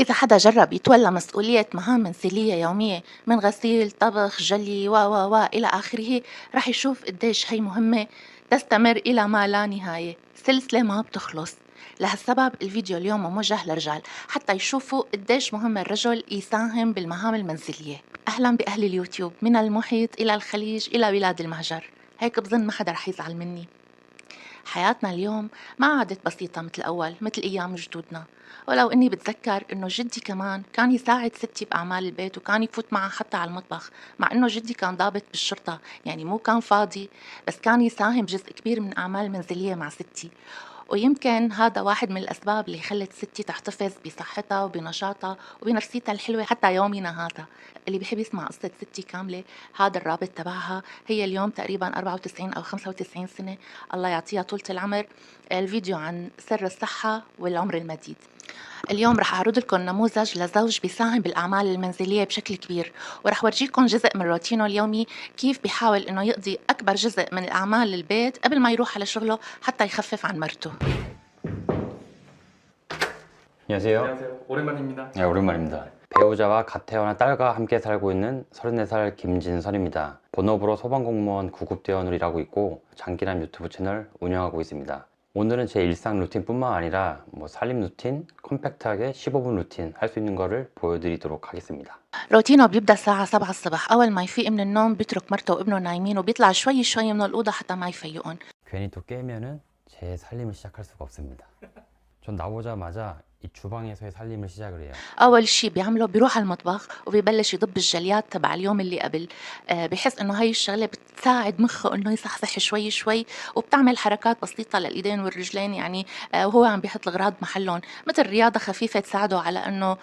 إذا حدا جرّب يتولّى مسؤولية مهام منزلية يومية من غسيل، طبخ، جَلْي إلى آخره، رح يشوف قديش هي مهمة تستمر إلى ما لا نهاية، سلسلة ما بتخلص. لهالسبب الفيديو اليوم موجه للرجال حتى يشوفوا قديش مهم الرجل يساهم بالمهام المنزلية. أهلا بأهل اليوتيوب من المحيط إلى الخليج إلى بلاد المهجر، هيك بظن ما حدا رح يزعل مني. حياتنا اليوم ما عادت بسيطة مثل الأول مثل أيام جدودنا، ولو إني بتذكر إنه جدي كمان كان يساعد ستي بأعمال البيت وكان يفوت معها حتى على المطبخ، مع إنه جدي كان ضابط بالشرطة يعني مو كان فاضي، بس كان يساهم بجزء كبير من أعمال المنزلية مع ستي. ويمكن هذا واحد من الأسباب اللي خلت ستي تحتفظ بصحتها وبنشاطها وبنفسيتها الحلوة حتى يومنا هذا. اللي بيحب يسمع قصة ستي كاملة، هذا الرابط تبعها. هي اليوم تقريبا 94 أو 95 سنة، الله يعطيها طولة العمر. الفيديو عن سر الصحة والعمر المديد. اليوم رح أعرض لكم نموذج لزوج بيساهم بالأعمال المنزلية بشكل كبير، ورح ورجيكم جزء من روتينه اليومي، كيف بيحاول إنه يقضي أكبر جزء من الأعمال البيت قبل ما يروح على شغله حتى يخفف عن مرته. 안녕하세요. 안녕하세요. 오랜만입니다. 네, 오랜만입니다. 배우자와 갓 태어난 딸과 함께 살고 있는 34살 김진설입니다. 본업으로 소방공무원 구급대원을 일하고 있고 장기남 유튜브 채널 운영하고 있습니다. 오늘은 제 일상 루틴뿐만 아니라 살림 루틴, 컴팩트하게 15분 루틴 할 수 있는 거를 보여드리도록 하겠습니다. روتينه بيبدأ الساعة 7 الصبح، أول ما يفيق من النوم بيترك مرته وابنه نايمين وبيطلع شوي شوي من الأوضة حتى ما يفيقون. 괜히 또 깨면은 제 살림을 시작할 수가 없습니다. 전 나오자마자 이 주방에서의 살림을 시작을 해요. أول شي بيعمله بيروح على المطبخ وبيبلش يضب الجليات تبع اليوم اللي قبل. بحس إنه هاي الشغلة بتساعد مخه إنه يصحصح شوي شوي، وبتعمل حركات بسيطة للإيدين والرجلين يعني وهو عم بيحط الأغراض محلهم، مثل رياضة خفيفة تساعده على إنه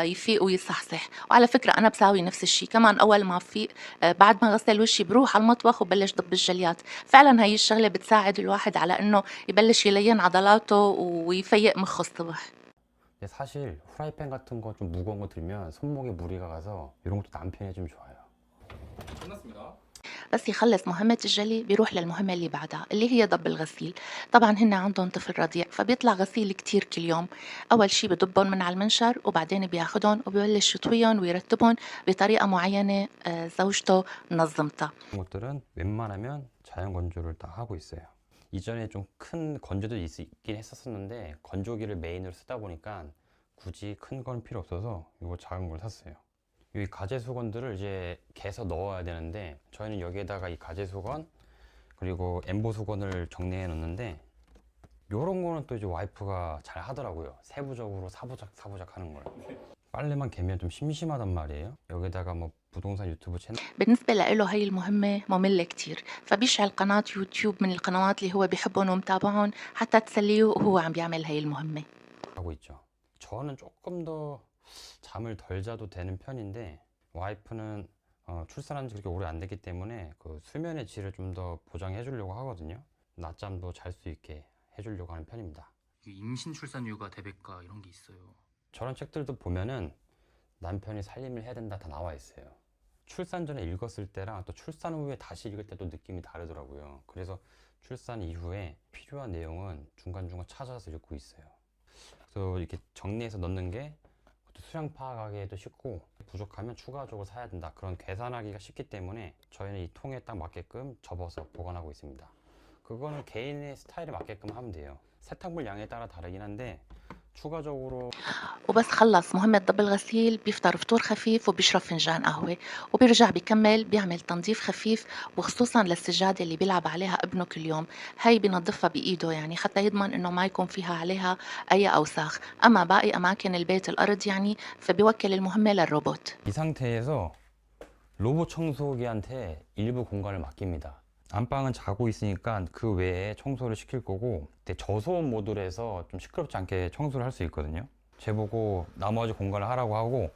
يفيق ويصحصح. وعلى فكرة أنا بساوي نفس الشي كمان، أول ما بفيق بعد ما غسل وشي بروح على المطبخ وبلش ضب الجليات. فعلا هاي الشغلة بتساعد الواحد على إنه يبلش يلين عضلاته ويفيق مخه الصبح. 근데 사실 후라이팬 같은 거 좀 무거운 거 들면 손목에 무리가 가서 이런 것도 남편이 해주면 좋아요. 끝났습니다. بس يخلص مهمة الجلي بيروح للمهمة اللي بعدها اللي هي ضب الغسيل. طبعا هن عندهم طفل رضيع فبيطلع غسيل كتير كل يوم. أول شي بضبهم من على المنشر وبعدين بياخدهم وبيبلش يطويهم ويرتبهم بطريقة معينة زوجته منظمتها. 이런 것들은 웬만하면 자연 건조를 다 하고 있어요. 이전에 좀 큰 건조도 있긴 했었는데 건조기를 메인으로 쓰다 보니까 굳이 큰 건 필요 없어서 이거 작은 걸 샀어요. 이 가재 수건들을 이제 개서 넣어야 되는데 저희는 여기에다가 이 가재 수건 그리고 엠보 수건을 정리해 놓는데 요런 거는 또 이제 와이프가 잘 하더라고요. 세부적으로 사부작 하는 걸. 빨래만 개면 좀 심심하단 말이에요. 여기다가 부동산 유튜브 채널 بالنسبة له هي المهمة مملة كتير، فبيشعل قناة يوتيوب من القنوات اللي هو بيحبهم ومتابعهم حتى تسليه وهو عم بيعمل هي المهمة. 하고 있죠. 저는 조금 더 잠을 덜 자도 되는 편인데 와이프는 출산한 지 그렇게 오래 안 됐기 때문에 그 수면의 질을 좀 더 보장해 주려고 하거든요. 낮잠도 잘 수 있게 해주려고 하는 편입니다. 임신 출산 휴가 대백과 이런 게 있어요. 저런 책들도 보면은 남편이 살림을 해야 된다 다 나와 있어요. 출산 전에 읽었을 때랑 또 출산 후에 다시 읽을 때도 느낌이 다르더라고요. 그래서 출산 이후에 필요한 내용은 중간중간 찾아서 읽고 있어요. 그래서 이렇게 정리해서 넣는 게 수량 파악하기에도 쉽고 부족하면 추가적으로 사야 된다 그런 계산하기가 쉽기 때문에 저희는 이 통에 딱 맞게끔 접어서 보관하고 있습니다. 그거는 개인의 스타일에 맞게끔 하면 돼요. 세탁물 양에 따라 다르긴 한데 추가적으로 وبس خلص مهمة ضب الغسيل بيفطر فطور خفيف وبيشرب فنجان قهوة، وبيرجع بيكمل بيعمل تنظيف خفيف وخصوصا للسجادة اللي بيلعب عليها ابنه كل يوم. هاي بينظفها بإيده يعني حتى يضمن إنه ما يكون فيها عليها أي أوساخ. أما باقي أماكن البيت الأرض يعني فبيوكل المهمة للروبوت. 이 상태에서 로봇 청소기한테 일부 공간을 맡깁니다. 안방은 자고 있으니까 그 외에 청소를 시킬 거고 저소음 모드로 해서 좀 시끄럽지 않게 청소를 할 수 있거든요. 쟤보고 나머지 공간을 하라고 하고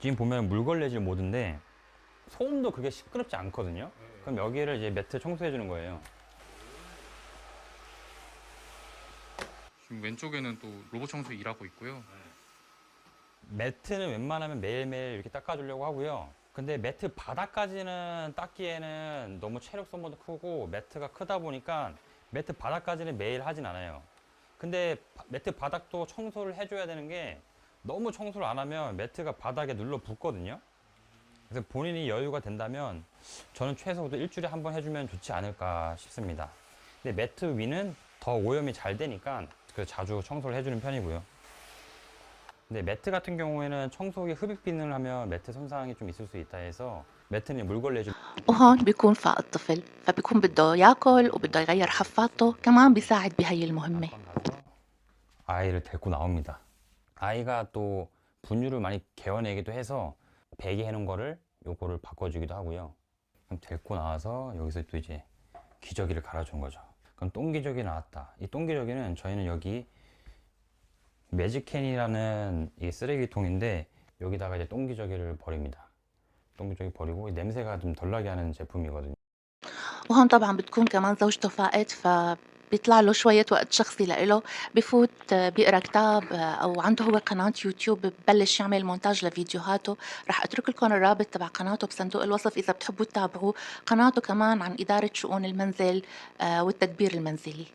지금 보면 물걸레질 모드인데 소음도 그게 시끄럽지 않거든요. 그럼 여기를 이제 매트 청소해 주는 거예요. 지금 왼쪽에는 또 로봇 청소 일하고 있고요. 매트는 웬만하면 매일매일 이렇게 닦아주려고 하고요. 근데 매트 바닥까지는 닦기에는 너무 체력 소모도 크고 매트가 크다 보니까 매트 바닥까지는 매일 하진 않아요. 근데 매트 바닥도 청소를 해줘야 되는 게 너무 청소를 안 하면 매트가 바닥에 눌러붙거든요. 그래서 본인이 여유가 된다면 저는 최소도 일주일에 한 번 해주면 좋지 않을까 싶습니다. 근데 매트 위는 더 오염이 잘 되니까 자주 청소를 해주는 편이고요. 근데 매트 같은 경우에는 청소기 흡입 비능을 하면 매트 손상이 좀 있을 수 있다 해서 매트는 물걸레 좀 وهون بيكون فاق الطفل فبيكون بده ياكل وبده يغير حفاضته كمان بيساعد بهي المهمة. 안방 가서 아이를 데리고 나옵니다. 아이가 또 분유를 많이 개어내기도 해서 배기 해놓은 거를 요거를 바꿔주기도 하고요. 그럼 데리고 나와서 여기서 또 이제 기저귀를 갈아준 거죠. 그럼 똥기저귀 나왔다. 이 똥기저귀는 저희는 여기 매직캔이라는 이 쓰레기통인데 여기다가 이제 똥기저귀를 버립니다. 똥기저귀 버리고 냄새가 좀 덜 나게 하는 제품이거든요. وهون طبعا بتكون كمان زوجته فاقت فبيطلع له شوية وقت شخصي لإله بفوت بيقرا كتاب أو عنده هو قناة يوتيوب ببلش يعمل مونتاج لفيديوهاته. رح أترك لكم الرابط تبع قناته بصندوق الوصف إذا بتحبوا تتابعوه. قناته كمان عن إدارة شؤون المنزل والتدبير المنزلي.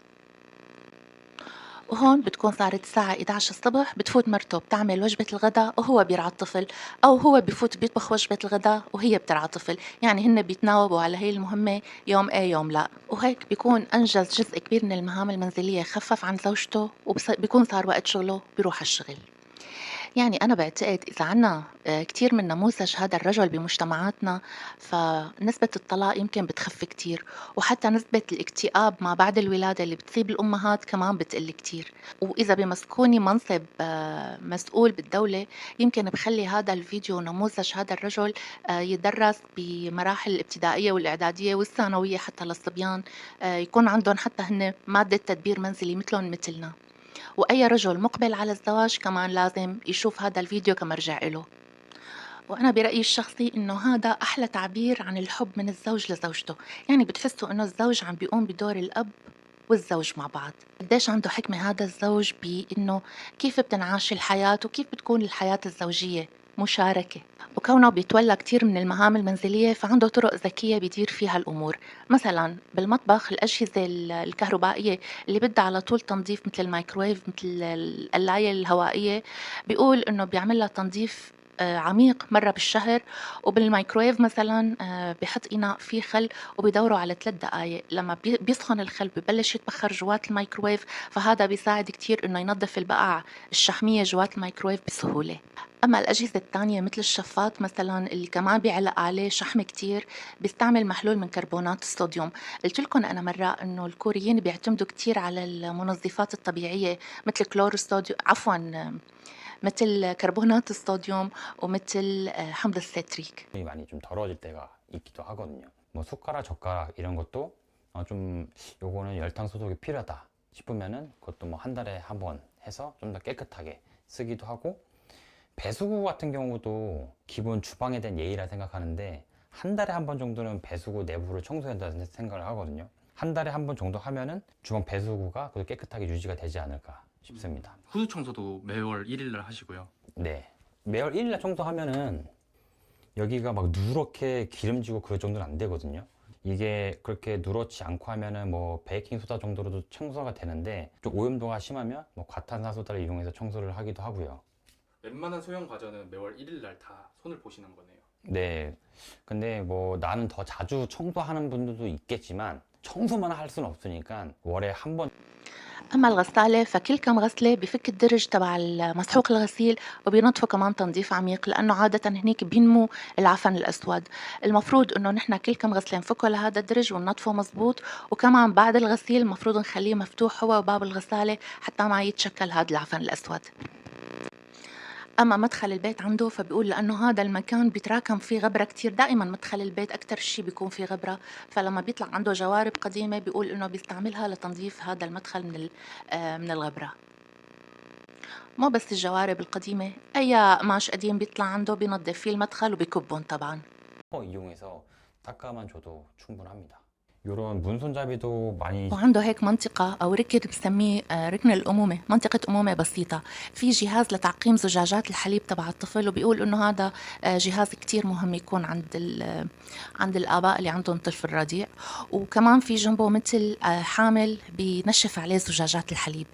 وهون بتكون صارت الساعة 11 الصبح بتفوت مرته بتعمل وجبة الغداء وهو بيرعى الطفل، أو هو بفوت بيطبخ وجبة الغداء وهي بترعى الطفل. يعني هن بيتناوبوا على هي المهمة يوم يوم لا، وهيك بيكون أنجز جزء كبير من المهام المنزلية، خفف عن زوجته وبيكون صار وقت شغله بيروح الشغل. يعني أنا باعتقد إذا عنا كتير من نموذج هذا الرجل بمجتمعاتنا فنسبة الطلاق يمكن بتخف كتير، وحتى نسبة الاكتئاب ما بعد الولادة اللي بتصيب الأمهات كمان بتقل كتير. وإذا بمسكوني منصب مسؤول بالدولة يمكن بخلي هذا الفيديو نموذج هذا الرجل يدرس بمراحل الابتدائية والإعدادية والثانوية حتى للصبيان، يكون عندهم حتى هن مادة تدبير منزلي مثلهم مثلنا. وأي رجل مقبل على الزواج كمان لازم يشوف هذا الفيديو كمرجع له. وأنا برأيي الشخصي إنه هذا أحلى تعبير عن الحب من الزوج لزوجته. يعني بتحسوا إنه الزوج عم بيقوم بدور الأب والزوج مع بعض. قديش عنده حكمة هذا الزوج بإنه كيف بتنعاش الحياة وكيف بتكون الحياة الزوجية مشاركة. وكونه بيتولى كتير من المهام المنزلية فعنده طرق ذكية بيدير فيها الأمور. مثلا بالمطبخ الأجهزة الكهربائية اللي بدها على طول تنظيف مثل الميكرويف مثل القلاية الهوائية بيقول إنه بيعملها تنظيف عميق مرة بالشهر. وبالميكرويف مثلا بحط إناء فيه خل وبيدوروا على 3 دقايق. لما بيسخن الخل ببلش يتبخر جوات الميكرويف، فهذا بيساعد كتير إنه ينظف البقع الشحمية جوات الميكرويف بسهولة. أما الأجهزة التانية مثل الشفاط مثلا اللي كمان بيعلق عليه شحم كتير بيستعمل محلول من كربونات الصوديوم. قلت لكم أنا مرة إنه الكوريين بيعتمدوا كتير على المنظفات الطبيعية مثل كلور الصوديوم، مثل كربونات الصوديوم ومثل حمض الستريك. 많이 좀 더러워질 때가 있기도 하거든요. 뭐 숟가락, 젓가락 이런 것도 좀 요거는 열탕 소독이 필요하다 싶으면은 그것도 뭐 한 달에 한 번 해서 좀 더 깨끗하게 쓰기도 하고, 배수구 같은 경우도 기본 주방에 대한 예의라 생각하는데 한 달에 한 번 정도는 배수구 내부를 청소해야 된다는 생각을 하거든요. 한 달에 한 번 정도 하면은 주방 배수구가 깨끗하게 유지가 되지 않을까 싶습니다. 후드 청소도 매월 1일날 하시고요. 네, 매월 1일날 청소하면은 여기가 막 누렇게 기름지고 그럴 정도는 안 되거든요. 이게 그렇게 누렇지 않고 하면은 뭐 베이킹 소다 정도로도 청소가 되는데 좀 오염도가 심하면 뭐 과탄산소다를 이용해서 청소를 하기도 하고요. 웬만한 소형 과전은 매월 1일날 다 손을 보시는 거네요. 네, 근데 뭐 나는 더 자주 청소하는 분들도 있겠지만 청소만 할 수는 없으니까 월에 한 번. أما الغسالة فكل كم غسلة بفك الدرج تبع مسحوق الغسيل وبينظفه كمان تنظيف عميق، لأنه عادة هنيك بينمو العفن الأسود. المفروض إنه نحن كل كم غسلة نفكه لهذا الدرج وننظفه مزبوط، وكمان بعد الغسيل المفروض نخليه مفتوح هو وباب الغسالة حتى ما يتشكل هذا العفن الأسود. أما مدخل البيت عنده فبيقول لأنه هذا المكان بيتراكم فيه غبرة كتير، دائما مدخل البيت أكتر شي بيكون فيه غبرة، فلما بيطلع عنده جوارب قديمة بيقول إنه بيستعملها لتنظيف هذا المدخل من الغبرة. مو بس الجوارب القديمة، أي قماش قديم بيطلع عنده بينظف فيه المدخل وبيكبهم طبعا. 이용해서 닦아만 줘도 충분합니다. 이런 문손잡이도 많이. وعنده هيك منطقة أو ركن بسميه ركن الأمومة، منطقة أمومة بسيطة، في جهاز لتعقيم زجاجات الحليب تبع الطفل، وبيقول إنه هذا جهاز كتير مهم يكون عند الآباء اللي عندهم طفل رضيع. وكمان في جنبه مثل حامل بينشف عليه زجاجات الحليب.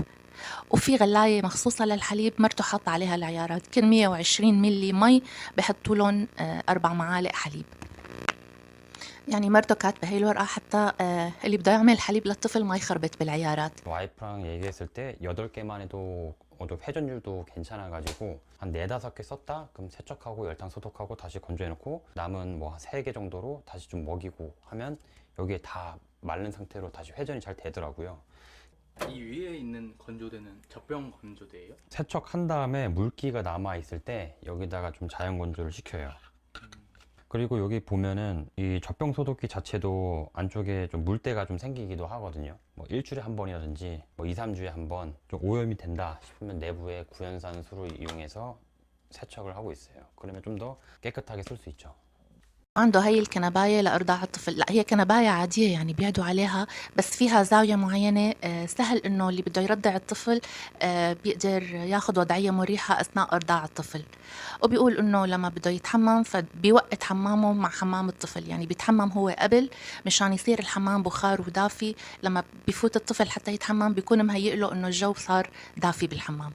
وفي غلاية مخصوصة للحليب مرته حاطة عليها العيارات، كل 120 ملي مي بحطوا لهم 4 معالق حليب. يعني مرته كاتبة هي الورقة حتى اللي بده يعمل حليب للطفل ما يخربط بالعيارات. 와이프랑 얘기했을 때 8개만 해도 회전율도 괜찮아가지고 한 4-5개 썼다? 그럼 세척하고 열탕 소독하고 다시 건조해놓고 남은 뭐 3개 정도로 다시 좀 먹이고 하면 여기에 다 마른 상태로 다시 회전이 잘 되더라고요. 이 위에 있는 건조대는 젖병 건조대예요? 세척한 다음에 물기가 남아있을 때 여기다가 좀 자연 건조를 시켜요. 그리고 여기 보면은 이 젖병 소독기 자체도 안쪽에 좀 물때가 좀 생기기도 하거든요. 뭐 일주일에 한 번이라든지 뭐 2-3주에 한 번 좀 오염이 된다 싶으면 내부에 구연산수를 이용해서 세척을 하고 있어요. 그러면 좀 더 깨끗하게 쓸 수 있죠. عنده هي الكنباية لإرضاع الطفل، لا هي كنباية عادية يعني بيقعدوا عليها، بس فيها زاوية معينة سهل إنه اللي بده يرضع الطفل بيقدر ياخد وضعية مريحة أثناء إرضاع الطفل. وبيقول إنه لما بده يتحمم فبيوقت حمامه مع حمام الطفل، يعني بيتحمم هو قبل مشان يصير الحمام بخار ودافي، لما بيفوت الطفل حتى يتحمم بيكون مهيئ له إنه الجو صار دافي بالحمام.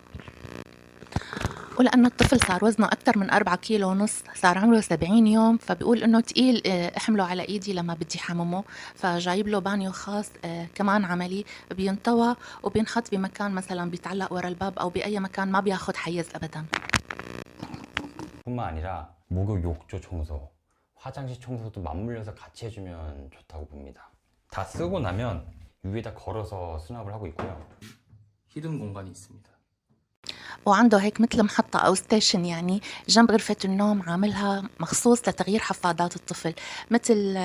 ولأنه الطفل صار وزنه أكثر من 4 كيلو ونص، صار عمره 70 يوم، فبيقول إنه تقيل احمله على إيدي لما بدي حممه، فجايب له بانيو خاص كمان عملي بينطوى وبينحط بمكان مثلا بيتعلق ورا الباب أو بأي مكان ما بياخد حيز أبدا. 뿐만 아니라 목욕 욕조 청소, 화장실 청소도 맞물려서 같이 해주면 좋다고 봅니다. 다 쓰고 나면 위에다 걸어서 수납을 하고 있고요. 히든 공간이 있습니다. وعنده هيك مثل محطة أو ستيشن يعني جنب غرفة النوم عاملها مخصوص لتغيير حفاضات الطفل، مثل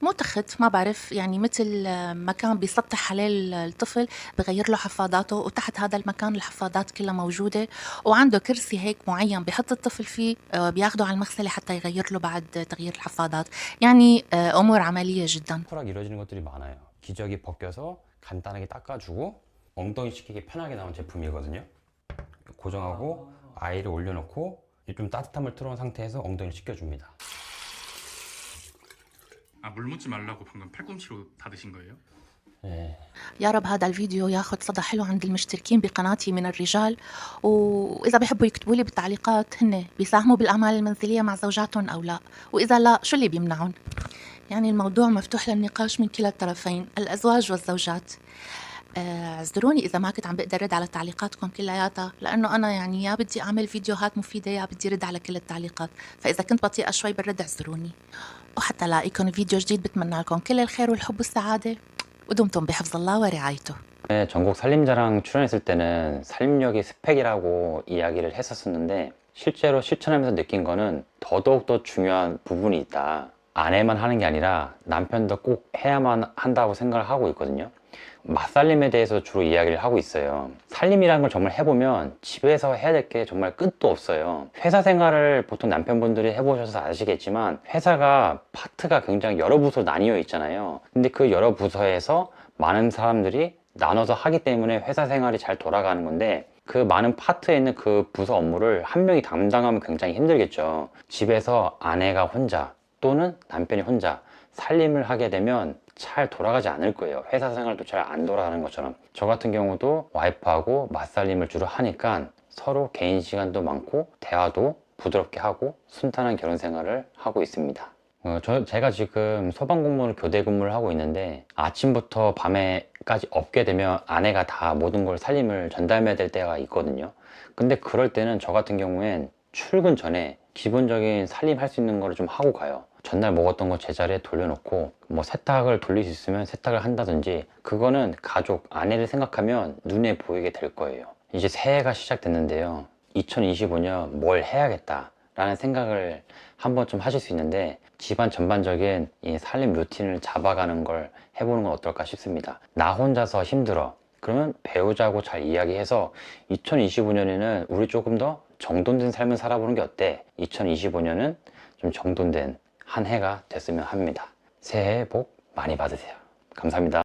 مو تخت ما بعرف يعني مثل مكان بيسطح عليه الطفل بغير له حفاضاته، وتحت هذا المكان الحفاضات كلها موجودة، وعنده كرسي هيك معين بيحط الطفل فيه بياخده على المغسلة حتى يغير له بعد تغيير الحفاضات. يعني أمور عملية جدا. 수락 이루어지는 것들이 많아요. 기저귀 벗겨서 간단하게 닦아주고 엉덩이 씻기기 편하게 나온 제품이거든요. 고정하고 아이를 올려놓고 좀 따뜻함을 틀어놓은 상태에서 엉덩이를 씻겨줍니다. 아, 물 묻지 말라고 방금 팔꿈치로 닫으신 거예요? 네. يا رب هذا الفيديو ياخد صدى حلو عند المشتركين بقناتي من الرجال، وإذا بيحبوا يكتبوا لي بالتعليقات هن بيساهموا بالأعمال المنزلية مع زوجاتهم أو لا، وإذا لا شو اللي بيمنعهم. يعني الموضوع مفتوح للنقاش من كلا الطرفين، الأزواج والزوجات. اعذروني إذا ما كنت عم بقدر رد على تعليقاتكم كلياتها، لأنه أنا يعني يا بدي أعمل فيديوهات مفيدة يا بدي رد على كل التعليقات، فإذا كنت بطيئة شوي بالرد اعذروني. وحتى لاقيكم فيديو جديد بتمنى لكم كل الخير والحب والسعادة، ودمتم بحفظ الله ورعايته. 전국 살림자랑 출연했을 때는 살림력이 스펙이라고 이야기를 했었는데 실제로 실천하면서 느낀 거는 더더욱 중요한 부분이 있다. 아내만 하는 게 아니라 남편도 꼭 해야만 한다고 생각을 하고 있거든요. 맛살림에 대해서 주로 이야기를 하고 있어요. 살림이라는 걸 정말 해보면 집에서 해야 될 게 정말 끝도 없어요. 회사 생활을 보통 남편분들이 해보셔서 아시겠지만 회사가 파트가 굉장히 여러 부서로 나뉘어 있잖아요. 근데 그 여러 부서에서 많은 사람들이 나눠서 하기 때문에 회사 생활이 잘 돌아가는 건데, 그 많은 파트에 있는 그 부서 업무를 한 명이 담당하면 굉장히 힘들겠죠. 집에서 아내가 혼자 또는 남편이 혼자 살림을 하게 되면 잘 돌아가지 않을 거예요. 회사 생활도 잘 안 돌아가는 것처럼. 저 같은 경우도 와이프하고 맞살림을 주로 하니까 서로 개인 시간도 많고 대화도 부드럽게 하고 순탄한 결혼 생활을 하고 있습니다. 제가 지금 소방공무원 교대 근무를 하고 있는데 아침부터 밤에까지 없게 되면 아내가 다 모든 걸 살림을 전담해야 될 때가 있거든요. 근데 그럴 때는 저 같은 경우엔 출근 전에 기본적인 살림 할 수 있는 거를 좀 하고 가요. 전날 먹었던 거 제자리에 돌려놓고 뭐 세탁을 돌릴 수 있으면 세탁을 한다든지, 그거는 가족, 아내를 생각하면 눈에 보이게 될 거예요. 이제 새해가 시작됐는데요. 2025년 뭘 해야겠다 라는 생각을 한번 좀 하실 수 있는데, 집안 전반적인 이 살림 루틴을 잡아가는 걸 해보는 건 어떨까 싶습니다. 나 혼자서 힘들어. 그러면 배우자하고 잘 이야기해서 2025년에는 우리 조금 더 정돈된 삶을 살아보는 게 어때? 2025년은 좀 정돈된 한 해가 됐으면 합니다. 새해 복 많이 받으세요. 감사합니다.